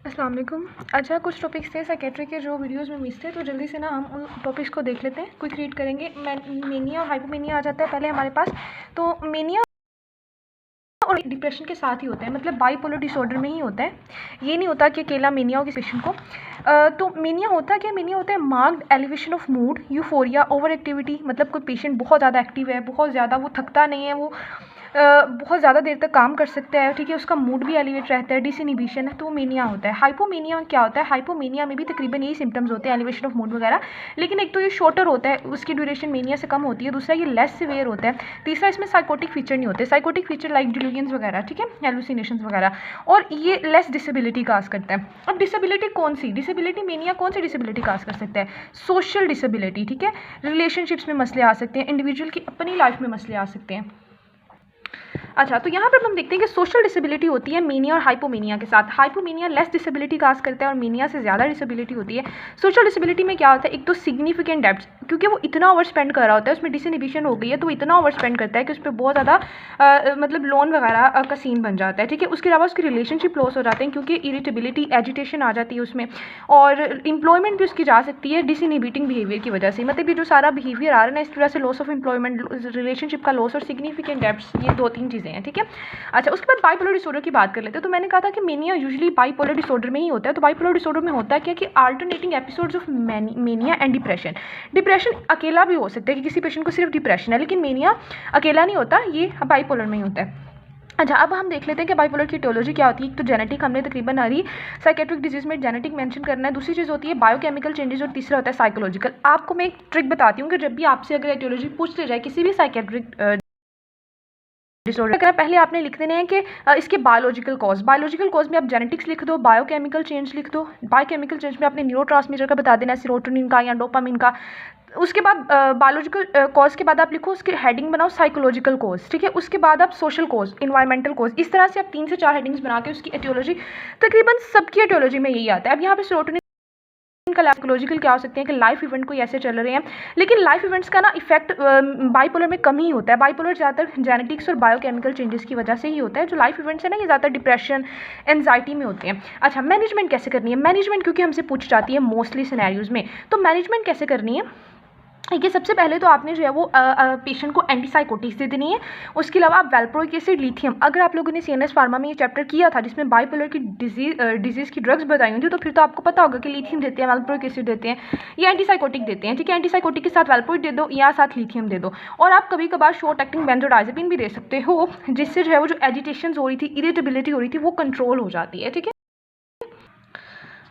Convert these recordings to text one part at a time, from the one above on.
अस्सलाम वालेकुम। अच्छा, कुछ टॉपिक्स थे साइकेट्री के जो वीडियोस में मिस थे, तो जल्दी से ना हम उन टॉपिक्स को देख लेते हैं, क्विक रीड करेंगे। मेनिया और हाइपोमेनिया आ जाता है पहले हमारे पास। तो मेनिया और डिप्रेशन के साथ ही होता है, मतलब बाइपोलर डिसऑर्डर में ही होता है। ये नहीं होता कि अकेला मेनिया हो किसी पेशेंट को। तो मेनिया होता क्या, मेनिया होता है marked elevation of mood, euphoria, over activity. मतलब कोई पेशेंट बहुत ज़्यादा एक्टिव है, बहुत ज़्यादा वो थकता नहीं है, वो बहुत ज़्यादा देर तक काम कर सकता है, ठीक है, उसका मूड भी एलिवेट रहता है, डिसइनिबिशन है, तो मेनिया होता है। हाइपोमेनिया क्या होता है, हाइपोमेनिया में भी तकरीबन यही सिम्टम्स होते हैं, एलिवेशन ऑफ मूड वगैरह, लेकिन एक तो ये शॉर्टर होता है, उसकी ड्यूरेशन मेनिया से कम होती है, दूसरा ये लेस सिवियर होता है, तीसरा इसमें साइकोटिक फीचर नहीं होते, साइकोटिक फीचर लाइक डिल्यूजन्स वगैरह, ठीक है, हेलुसिनेशंस वगैरह, और ये लेस डिसेबिलिटी काज करता है। अब डिसेबिलिटी कौन सी, डिसेबिलिटी मेनिया कौन सी डिसेबिलिटी काज कर सकता है, सोशल डिसेबिलिटी, ठीक है, रिलेशनशिप्स में मसले आ सकते हैं, इंडिविजुअल की अपनी लाइफ में मसले आ सकते हैं। अच्छा, तो यहाँ पर हम देखते हैं कि सोशल डिसेबिलिटी होती है मेनिया और हाइपोमेनिया के साथ। हाइपोमेनिया लेस डिसेबिलिटी काज करता है और मेनिया से ज़्यादा डिसेबिलिटी होती है। सोशल डिसेबिलिटी में क्या होता है, एक तो सिग्निफिकेंट डेब्ट्स, क्योंकि वो इतना ओवर स्पेंड कर रहा होता है, उसमें डिसइनिबिशन हो गई है, तो वो इतना ओवर स्पेंड करता है कि उस पर बहुत ज़्यादा मतलब लोन वगैरह का सीन बन जाता है, ठीक है। उसके अलावा उसकी रिलेशनशिप लॉस हो जाते हैं, क्योंकि इरिटेबिलिटी, एजिटेशन आ जाती है उसमें, और एम्प्लॉयमेंट भी उसकी जा सकती है डिसइनिबिटिंग बिहेवियर की वजह से। मतलब ये जो सारा बिहेवियर आ रहा है ना, इस वजह से लॉस ऑफ एम्प्लॉयमेंट, रिलेशनशिप का लॉस और सिग्निफिकेंट डेब्ट्स, ये 2-3 चीज़ें हैं, ठीक है। अच्छा, उसके बाद बाइपोलर डिसऑर्डर की बात कर लेते हैं। तो मैंने कहा था कि मेनिया यूजुअली बाइपोलर डिसऑर्डर में ही होता है। तो बाइपोलर डिसऑर्डर में होता है क्या कि alternating episodes of mania and depression. Depression अकेला भी हो सकता है कि किसी पेशेंट को सिर्फ डिप्रेशन है, लेकिन मेनिया अकेला नहीं होता, ये बाइपोलर में ही होता है। अच्छा, अब हम देख लेते हैं कि बाइपोलर की इटियोलॉजी क्या होती है। एक तो जेनेटिक, हमने तकरीबन हरी साइकेट्रिक डिजीज में जेनेटिक मेंशन करना है। दूसरी चीज़ होती है बायोकेमिकल चेंजेस, और तीसरा होता है साइकोलॉजिकल। आपको मैं एक ट्रिक बताती हूँ कि जब भी आपसे अगर इटियोलॉजी पूछ ले जाए किसी भी साइकेट्रिक डिसऑर्डर, पहले आपने लिख देना है कि इसके बायोलॉजिकल कॉज में आप जेनेटिक्स लिख दो, बायोकेमिकल चेंज लिख दो। बायोकेमिकल चेंज में आपने न्यूरोट्रांसमीटर का बता देना है, सेरोटोनिन का या डोपामिन का। उसके बाद बायोलॉजिकल कॉज के बाद आप लिखो, उसकी हेडिंग बनाओ साइकोलॉजिकल कॉज, ठीक है। उसके बाद आप सोशल कॉज, इन्वायरमेंटल कॉज, इस तरह से आप 3 से 4 हेडिंग्स बना के उसकी एटियोलॉजी, तकरीबन सबकी एटियोलॉजी में यही आता है। अब यहाँ पे सेरोटोनिन का साइकोलॉजिकल क्या हो सकते हैं कि लाइफ इवेंट कोई ऐसे चल रहे हैं, लेकिन लाइफ इवेंट्स का ना इफेक्ट बाइपोलर में कम ही होता है। बाइपोलर ज़्यादातर जेनेटिक्स और बायोकेमिकल चेंजेस की वजह से ही होता है। जो लाइफ इवेंट्स है ना, ये ज़्यादातर डिप्रेशन, एंजाइटी में होते हैं। अच्छा, मैनेजमेंट कैसे करनी है, मैनेजमेंट क्योंकि हमसे पूछ जाती है मोस्टली सिनेरियोज में, तो मैनेजमेंट कैसे करनी है कि सबसे पहले तो आपने जो है वो पेशेंट को एंटीसाइकोटिक्स दे देनी है। उसके अलावा आप वेल्प्रोइक एसिड, लिथियम, अगर आप लोगों ने सीएनएस फार्मा में ये चैप्टर किया था जिसमें बाइपोलर की डिजीज़ की ड्रग्स बताई हुई थी, तो फिर तो आपको पता होगा कि लिथियम देते हैं, वेल्प्रोइक एसिड देते हैं, या एंटीसाइकोटिक देते हैं, ठीक है। एंटीसाइकोटिक के साथ वेल्प्रोइक दे दो या साथ लिथियम दे दो। और आप कभी कभार शॉर्ट एक्टिंग बेंजोडाइजेपिन भी दे सकते हो, जिससे जो है वो जो एजिटेशन हो रही थी, इरिटेबिलिटी हो रही थी, वो कंट्रोल हो जाती है, ठीक है।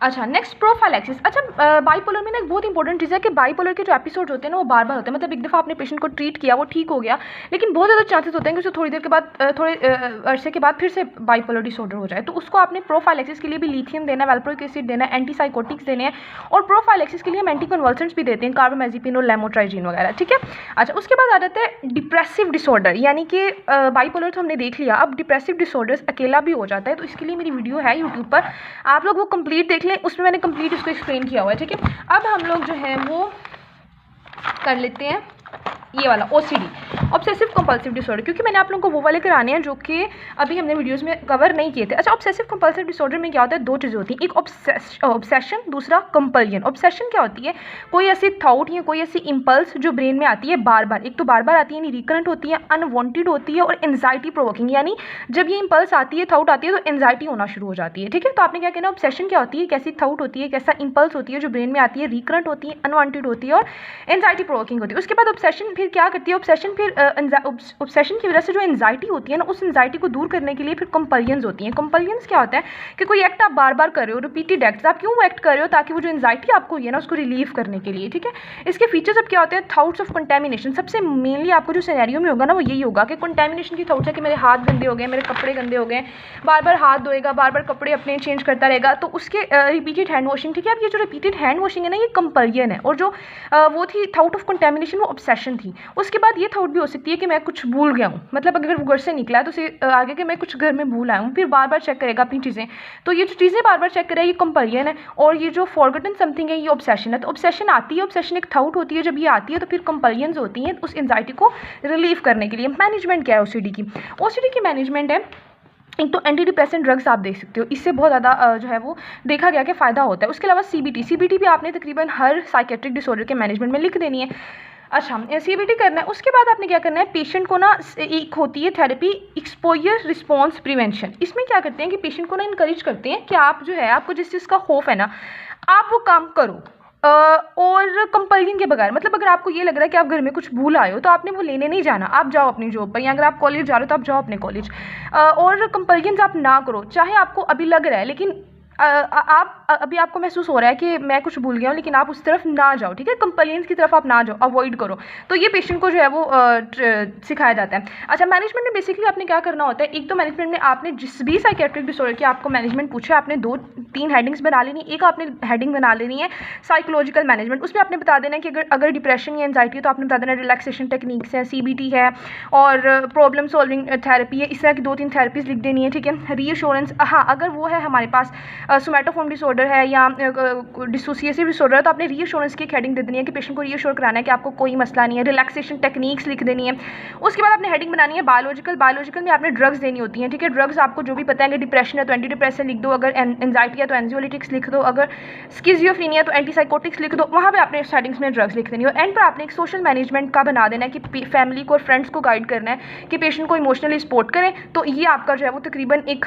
अच्छा, नेक्स्ट प्रोफाइलैक्सिस। अच्छा, बाइपोलर में ना एक बहुत इंपॉर्टेंट चीज़ है कि बाइपोलर के जो एपिसोड होते हैं ना, वो बार बार होते हैं। मतलब एक दफ़ा आपने पेशेंट को ट्रीट किया, वो ठीक हो गया, लेकिन बहुत ज़्यादा चांसेस होते हैं कि उसको थोड़ी देर के बाद, थोड़े अरसे के बाद फिर से बाइपोलर डिसऑर्डर हो जाए। तो उसको आपने प्रोफाइलैक्सिस के लिए भी लिथियम देना है, वेल्प्रोइक एसिड देना है, एंटीसाइकोटिक्स देने हैं, और प्रोफाइलैक्सिस के लिए हम एंटीकन्वल्सेंट्स भी देते हैं, कार्बामेज़ेपिन और लेमोट्राइजिन वगैरह, ठीक है। अच्छा, उसके बाद आ जाता है डिप्रेसिव डिसऑर्डर, यानी कि बाइपोलर तो हमने देख लिया, अब डिप्रेसिव डिसऑर्डर्स अकेला भी हो जाता है। तो इसके लिए मेरी वीडियो है यूट्यूब पर, आप लोग वो कंप्लीट देख लें, उसमें मैंने कंप्लीट इसको एक्सप्लेन किया हुआ है, ठीक है। अब हम लोग जो है वो कर लेते हैं ये वाला ओसीडी, ऑब्सेसिव कंपल्सिव डिसऑर्डर, क्योंकि मैंने आप लोगों को वो वाले कराने हैं जो कि अभी हमने वीडियोस में कवर नहीं किए थे। अच्छा, ऑब्सेसिव कंपल्सिव डिसऑर्डर में क्या होता है, 2 चीज़ें होती हैं, एक ऑब्सेशन, दूसरा कंपल्जन। ऑब्सेशन क्या होती है, कोई ऐसी थॉट या कोई ऐसी इंपल्स जो ब्रेन में आती है बार बार, एक तो बार बार आती है यानी रिकरेंट होती है, अनवांटेड होती है, और एंजाइटी प्रोवोकिंग, यानी जब ये इंपल्स आती है, थॉट आती है, तो एंजाइटी होना शुरू हो जाती है, ठीक है। तो आपने क्या कहना, ऑब्सेशन क्या होती है, कैसी थॉट होती है, कैसा इंपल्स होती है जो ब्रेन में आती है, रिकरेंट होती है, अनवांटेड होती है, और एंजाइटी प्रोवोकिंग होती है। उसके बाद ऑब्सेशन फिर क्या करती है, ऑब्सेशन फिर ऑब्सेशन की वजह से जो एंजाइटी होती है ना, उस एंजाइटी को दूर करने के लिए फिर कंपल्जन्स होती हैं। कंपल्जन्स क्या होता है कि कोई एक्ट आप बार बार कर रहे हो, रिपीटेड एक्ट्स, आप क्यों वो एक्ट कर रहे हो, ताकि वो जो एंजाइटी आपको हुई है ना, उसको रिलीव करने के लिए, ठीक है। इसके फीचर्स अब क्या होते हैं, थॉट्स ऑफ कंटेमिनेशन। सबसे मेनली आपको जो सिनेरियो में होगा ना, वो यही होगा कि कंटेमिनेशन की थॉट्स है कि मेरे हाथ गंदे हो गए, मेरे कपड़े गंदे हो गए, बार बार हाथ धोएगा, बार बार कपड़े अपने चेंज करता रहेगा, तो उसके रिपीटेड हैंड वॉशिंग, ठीक है। अब ये जो रिपीटेड हैंड वॉशिंग है ना, ये कंपल्जन है, और जो वो थी थॉट ऑफ कंटेमिनेशन, वो ऑब्सेशन थी। उसके बाद ये थॉट भी हो सकती है कि मैं कुछ भूल गया हूँ, मतलब अगर वो घर से निकला है तो उसे आगे कि मैं कुछ घर में भूल आया हूँ, फिर बार बार चेक करेगा अपनी चीज़ें, तो ये जो चीज़ें बार बार चेक करेगा, ये कंपल्जन है। और ये जो फॉरगॉटन समथिंग है, ये ऑब्सेशन है। तो ऑब्सेशन आती है, ऑब्सेशन एक थॉट होती है, जब ये आती है तो फिर कंपल्जन्स होती हैं उस एंजाइटी को रिलीव करने के लिए। मैनेजमेंट क्या है ओसीडी की, ओसीडी की मैनेजमेंट है एक तो एंटी डिप्रेसेंट ड्रग्स आप देख सकते हो, इससे बहुत ज़्यादा जो है वो देखा गया कि फ़ायदा होता है। उसके अलावा सीबीटी भी आपने तकरीबन हर साइकेट्रिक डिसऑर्डर के मैनेजमेंट में लिख देनी है। अच्छा, सीबीटी करना है। उसके बाद आपने क्या करना है, पेशेंट को ना एक होती है थेरेपी एक्सपोजर रिस्पॉन्स प्रिवेंशन। इसमें क्या करते हैं कि पेशेंट को ना इनकरेज करते हैं कि आप जो है, आपको जिस चीज़ का खौफ है ना, आप वो काम करो और कंपल्जन के बगैर। मतलब अगर आपको ये लग रहा है कि आप घर में कुछ भूल आए हो तो आपने वो लेने नहीं जाना, आप जाओ अपनी जॉब पर, या अगर आप कॉलेज जा रहे हो तो आप जाओ अपने कॉलेज। और कंपल्जन आप ना करो, चाहे आपको अभी लग रहा है लेकिन आप अभी आपको महसूस हो रहा है कि मैं कुछ भूल गया हूँ, लेकिन आप उस तरफ ना जाओ, ठीक है, कंप्लेंट्स की तरफ आप ना जाओ, अवॉइड करो। तो ये पेशेंट को जो है वो सिखाया जाता है। अच्छा, मैनेजमेंट में बेसिकली आपने क्या करना होता है, एक तो मैनेजमेंट में आपने जिस भी साइकेट्रिक डिसऑर्डर की आपको मैनेजमेंट पूछे, आपने 2-3 हेडिंग्स बना लेनी है। एक आपने हेडिंग बना लेनी है साइकोलॉजिकल मैनेजमेंट, उसमें आपने बता देना है कि अगर डिप्रेशन या एंजाइटी है तो आपने बता देना रिलैक्सेशन टेक्निक्स है, सीबीटी है और प्रॉब्लम सॉल्विंग थेरेपी है। इस तरह की 2-3 थेरेपीज लिख देनी है, ठीक है। रीअश्योरेंस, हाँ, अगर वो है हमारे पास सोमैटोफॉर्म डिसऑर्डर है या डिसोसिएटिव डिसऑर्डर है तो आपने रीअश्योरेंस की एक हेडिंग दे देनी है कि पेशेंट को रीअश्योर कराना है कि आपको कोई मसला नहीं है। रिलैक्सेशन टेक्निक्स लिख देनी है। उसके बाद आपने हेडिंग बनानी है बायोलॉजिकल में आपने ड्रग्स देनी होती हैं, ठीक है। ड्रग्स आपको जो भी पता है, अगर डिप्रेशन है तो एंटी डिप्रेसेंट लिख दो, अगर एंजाइटी है तो एंजियोलिटिक्स लिख दो, अगर स्किज़ोफ्रेनिया तो एंटीसाइकोटिक्स लिख दो। वहाँ पे आपने स्टार्टिंग्स में ड्रग्स लिख देनी है। और एंड पर आपने एक सोशल मैनेजमेंट का बना देना है कि फैमिली को और फ्रेंड्स को गाइड करना है कि पेशेंट को इमोशनली सपोर्ट करें। तो ये आपका जो है वो तकरीबन एक,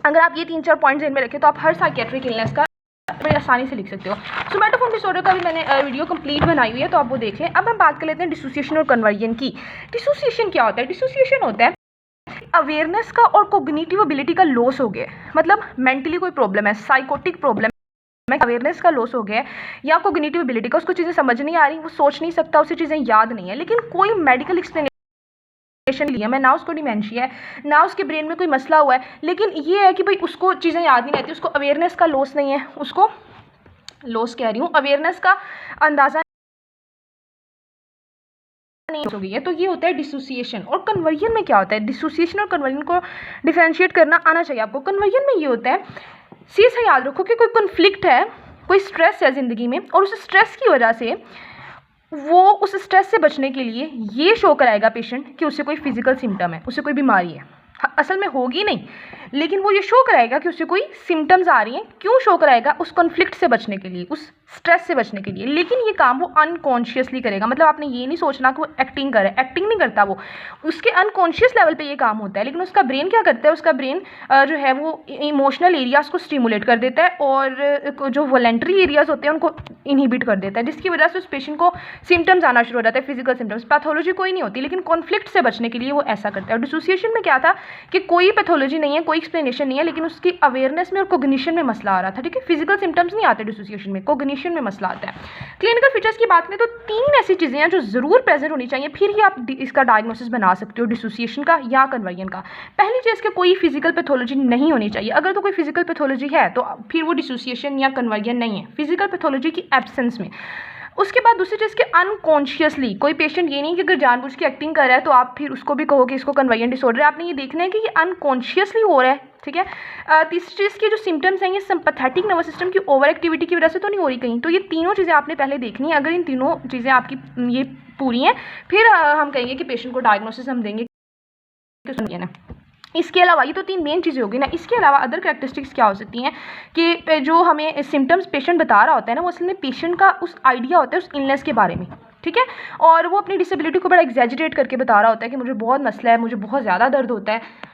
अगर आप ये 3-4 पॉइंट्स ध्यान में रखें तो आप हर साइकेट्रिक इलनेस का बड़ी आसानी से लिख सकते हो। सोमैटोफॉर्म डिसऑर्डर का भी मैंने वीडियो कंप्लीट बनाई हुई है, तो आप वो देख लें। अब हम बात कर लेते हैं डिसोसिएशन और कन्वर्जन की। डिसोसिएशन क्या होता है? डिसोसिएशन होता है अवेयरनेस का और कोग्निटिव एबिलिटी का लॉस हो गया, मतलब मेंटली कोई प्रॉब्लम है, साइकोटिक प्रॉब्लम है, अवेयरनेस का लॉस हो गया है या कोग्निटिव एबिलिटी का, उसको चीज़ें समझ नहीं आ रही, वो सोच नहीं सकता, उसे चीज़ें याद नहीं है, लेकिन कोई मेडिकल एक्सप्लेनेशन लिया मैं ना, उसको डिमेंशिया है ना, उसके ब्रेन में कोई मसला हुआ है, लेकिन ये है कि भाई उसको चीज़ें याद नहीं रहती, उसको अवेयरनेस का लॉस नहीं है, उसको लॉस कह रही हूँ, अवेयरनेस का अंदाज़ा नहीं हो गई है। तो ये होता है डिसोसिएशन। और कन्वर्जन में क्या होता है? डिसोसिएशन और कन्वर्जन को डिफरेंशिएट करना आना चाहिए आपको। कन्वर्जन में ये होता है, सीधा याद रखो कि कोई कॉन्फ्लिक्ट है, कोई स्ट्रेस है ज़िंदगी में, और उस स्ट्रेस की वजह से वो उस स्ट्रेस से बचने के लिए ये शो कराएगा पेशेंट कि उसे कोई फिजिकल सिम्टम है, उसे कोई बीमारी है। असल में होगी नहीं, लेकिन वो ये शो कराएगा कि उसे कोई सिम्टम्स आ रही हैं। क्यों शो कराएगा? उस कॉन्फ्लिक्ट से बचने के लिए, उस स्ट्रेस से बचने के लिए। लेकिन ये काम वो अनकॉन्शियसली करेगा, मतलब आपने ये नहीं सोचना कि वो एक्टिंग करे, एक्टिंग नहीं करता वो, उसके अनकॉन्शियस लेवल पे ये काम होता है। लेकिन उसका ब्रेन क्या करता है? उसका ब्रेन जो है वो इमोशनल एरियाज़ को स्टिमुलेट कर देता है और जो वॉलेंट्री एरियाज़ होते हैं उनको इनहिबिट कर देता है, जिसकी वजह से उस पेशेंट को सिम्टम्स आना शुरू हो जाता है, फिजिकल सिम्टम्स। पैथोलॉजी कोई नहीं होती, लेकिन कॉन्फ्लिक्ट से बचने के लिए वो ऐसा करता है। और डिसोसिएशन में क्या था कि कोई पैथोलॉजी नहीं है, कोई एक्सप्लेनेशन नहीं है, लेकिन उसकी अवेयरनेस में और कोग्निशन में मसला आ रहा था, ठीक है। फिजिकल सिम्टम्स नहीं आते डिसोसिएशन में, कोग्निशन में मसला आता है। क्लिनिकल फीचर्स की बात करें तो 3 ऐसी चीज़ें हैं जो ज़रूर प्रेजेंट होनी चाहिए, फिर ही आप इसका डायग्नोसिस बना सकते हो डिसोसिएशन का या कन्वर्जन का। पहली चीज़ कि कोई फिजिकल पैथोलॉजी नहीं होनी चाहिए। अगर तो कोई फिजिकल पैथोलॉजी है तो फिर वो डिसोसिएशन या कन्वर्जन नहीं है, फिजिकल पैथोलॉजी की एब्सेंस में। उसके बाद दूसरी चीज़ कि अनकॉन्शियसली कोई पेशेंट, ये नहीं कि अगर जानबूझ के एक्टिंग कर रहा है तो आप फिर उसको भी कहो कि इसको कन्वर्जन डिसऑर्डर है। आपने ये देखना है कि ये अनकॉन्शियसली हो रहा है, ठीक है। तीसरी चीज़ की जो सिम्टम्स हैं ये सिंपैथेटिक नर्वस सिस्टम की ओवर एक्टिविटी की वजह से तो नहीं हो रही कहीं। तो ये तीनों चीज़ें आपने पहले देखनी है। अगर इन तीनों चीज़ें आपकी ये पूरी हैं, फिर हम कहेंगे कि पेशेंट को डायग्नोसिस हम देंगे कि इसके अलावा ये तो 3 मेन चीज़ें होगी ना। इसके अलावा अदर कैरेक्टरिस्टिक्स क्या हो सकती हैं कि जो हमें सिम्टम्स पेशेंट बता रहा होता है ना, वो असल में पेशेंट का उस आइडिया होता है उस इलनेस के बारे में, ठीक है। और वो अपनी डिसेबिलिटी को बड़ा एग्जैजरेट करके बता रहा होता है कि मुझे बहुत मसला है, मुझे बहुत ज़्यादा दर्द होता है।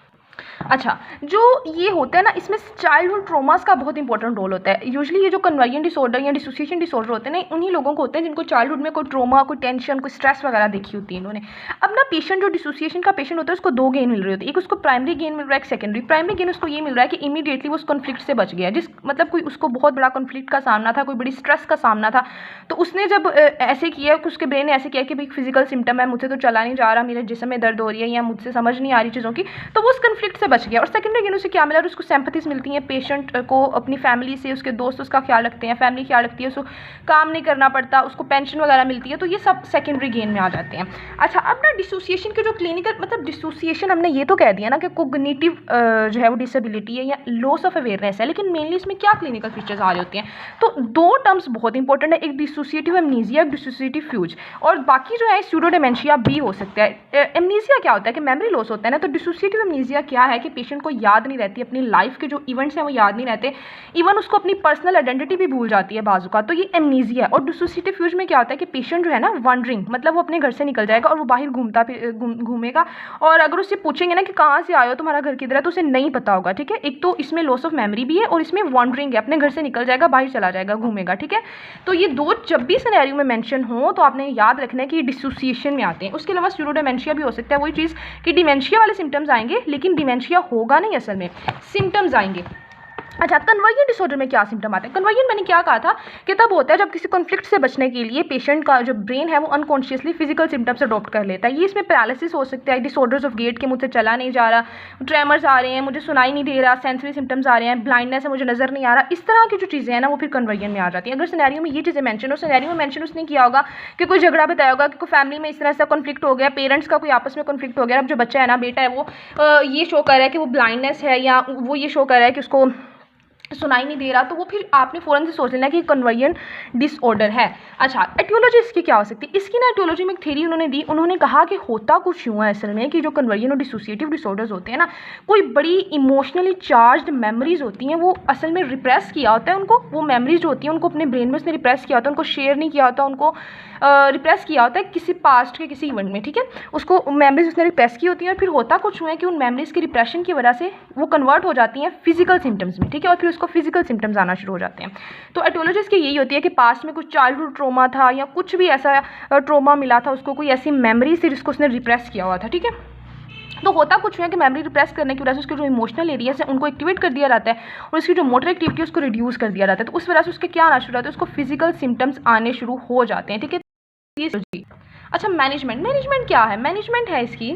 अच्छा, जो ये होता है ना, इसमें चाइल्डहुड ट्रॉमास का बहुत इंपॉर्टेंट रोल होता है। यूजुअली ये जो कन्वर्जन डिसऑर्डर या डिसोसिएशन डिसऑर्डर होते हैं ना, उन्हीं लोगों को होते हैं जिनको चाइल्डहुड में कोई ट्रॉमा, कोई टेंशन, कोई स्ट्रेस वगैरह देखी होती है इन्होंने। अब ना पेशेंट जो डिसोसिएशन का पेशेंट होता है उसको 2 गेन मिल रही होती है। एक उसको प्राइमरी गेन मिल रहा है, एक सेकेंडरी। प्राइमरी गेन उसको ये मिल रहा है कि इमीडिएटली वो उस कॉन्फ्लिक्ट से बच गया, जिस मतलब कोई उसको बहुत बड़ा कॉन्फ्लिक्ट का सामना था, कोई बड़ी स्ट्रेस का सामना था, तो उसने जब ऐसे किया, उसके ब्रेन ने ऐसे किया कि भाई फिजिकल सिम्टम है, मुझसे तो चला नहीं जा रहा, मेरे जिस्म में दर्द हो रही है या मुझसे समझ नहीं आ रही चीज़ों की, तो वो उस कॉन्फ्लिक्ट से बच गया। और सेकेंडरी गेन उसे क्या मिला? और उसको सिंपैथीज मिलती हैं, पेशेंट को अपनी फैमिली से, उसके दोस्त उसका ख्याल रखते हैं, फैमिली ख्याल रखती है, उसको काम नहीं करना पड़ता, उसको पेंशन वगैरह मिलती है, तो ये सब सेकेंडरी गेन में आ जाते हैं। अच्छा, अब ना डिसोसिएशन के जो क्लिनिकल, मतलब डिसोसिएशन हमने ये तो कह दिया ना कि कोग्निटिव जो है वो डिसेबिलिटी है या लॉस ऑफ अवेयरनेस है, लेकिन मेनली इसमें क्या क्लिनिकल फीचर्स आ रहे होते हैं? तो 2 टर्म्स बहुत इंपॉर्टेंट है, एक डिसोसिएटिव एमनीजिया, एक डिसोसिएटिव फ्यूज, और बाकी जो है स्यूडो डिमेंशिया भी हो सकता है। एमनीजिया क्या होता है कि मेमोरी लॉस होता है ना, तो डिसोसिएटिव एमनीजिया क्या है कि पेशेंट को याद नहीं रहती, अपनी लाइफ के जो इवेंट्स हैं वो याद नहीं रहते, इवन उसको अपनी पर्सनल आइडेंटिटी भी भूल जाती है बाजू का, तो ये एमनीजिया है। और डिसोसिएटिव फ्यूज में क्या होता है कि पेशेंट जो है ना वंडरिंग, मतलब वो अपने घर से निकल जाएगा और वो बाहर घूमेगा, और अगर उससे पूछेंगे ना कि कहाँ से आए हो, तुम्हारा घर किधर है, तो उसे नहीं पता होगा, ठीक है। एक तो इसमें लॉस ऑफ मेमोरी भी है और इसमें वॉन्डरिंग है, अपने घर से निकल जाएगा, बाहर चला जाएगा, घूमेगा, ठीक है। तो ये दो जब भी सिनेरियो में मेंशन हो तो आपने याद रखना है कि डिसोसिएशन में आते हैं। उसके अलावा स्यूडोडेमेंशिया भी हो सकता है, वही चीज़ कि डिमेंशिया वाले सिम्टम्स आएंगे लेकिन डिमेंशिया होगा नहीं, असल में सिम्टम्स आएंगे। अच्छा, कन्वर्जन डिसऑर्डर में क्या सिम्टम आते हैं? कन्वर्जन मैंने क्या कहा था कि तब होता है जब किसी कॉन्फ्लिक्ट से बचने के लिए पेशेंट का जो ब्रेन है वो अनकॉन्शियसली फिजिकल सिम्टम्स अडॉप्ट कर लेता है। ये इसमें पैरालिसिस हो सकता है, डिसऑर्डर्स ऑफ गेट के, मुझसे चला नहीं जा रहा, ट्रेमर्स आ रहे हैं, मुझे सुनाई नहीं दे रहा, सेंसरी सिम्टम्स आ रहे हैं, ब्लाइंडनेस है, मुझे नजर नहीं आ रहा, इस तरह की जो चीज़ें हैं ना वो फिर कन्वर्जन में आ जाती हैं। अगर सिनेरियो में ये चीज़ें मेंशन हो, सिनेरियो में मेंशन उसने किया होगा कि कोई झगड़ा बताया होगा कि कोई फैमिली में इस तरह से कॉन्फ्लिक्ट हो गया, पेरेंट्स का कोई आपस में कॉन्फ्लिक्ट हो गया, अब जो बच्चा है ना, बेटा है, वो ये शो कर रहा है कि वो ब्लाइंडनेस है, या वो ये शो कर रहा है कि उसको सुनाई नहीं दे रहा, तो वो फिर आपने फ़ौरन से सोच लेना कि कन्वर्जन डिसऑर्डर है। अच्छा, एटियोलॉजी इसकी क्या हो सकती है? इसकी ना एटियोलॉजी में एक थ्योरी उन्होंने दी, उन्होंने कहा कि होता कुछ यूँ है असल में कि जो कन्वर्जन और डिसोसिएटिव डिसऑर्डर्स होते हैं ना, कोई बड़ी इमोशनली चार्ज्ड मेमोरीज होती हैं, वो असल में रिप्रेस किया होता है उनको, वो मेमोरीज जो होती हैं उनको अपने ब्रेन में उसने रिप्रेस किया होता है, उनको शेयर नहीं किया होता, उनको रिप्रेस किया होता है किसी पास्ट के किसी इवेंट में, ठीक है। उसको मेमोरीज उसने रिप्रेस की होती हैं और फिर होता कुछ हुआ है कि उन मेमोरीज की रिप्रेशन की वजह से वो कन्वर्ट हो जाती हैं फिजिकल सिम्टम्स में, ठीक है, और फिर उसको फिजिकल सिम्टम्स आना शुरू हो जाते हैं। तो एटियोलॉजी की यही होती है कि पास्ट में कुछ चाइल्डहुड ट्रॉमा था या कुछ भी ऐसा ट्रॉमा मिला था उसको, कोई ऐसी मेमोरी थी जिसको उसने रिप्रेस किया हुआ था, ठीक है। तो होता कुछ है कि मेमोरी रिप्रेस करने की वजह से उसके जो इमोशनल एरियाज हैं उनको एक्टिवेट कर दिया जाता है और उसकी जो मोटर एक्टिविटी है उसको रिड्यूस कर दिया जाता है, तो उस वजह से उसके क्या आना शुरू होता है, उसको फिजिकल सिम्टम्स आने शुरू हो जाते हैं, ठीक है। अच्छा, मैनेजमेंट क्या है? मैनेजमेंट है इसकी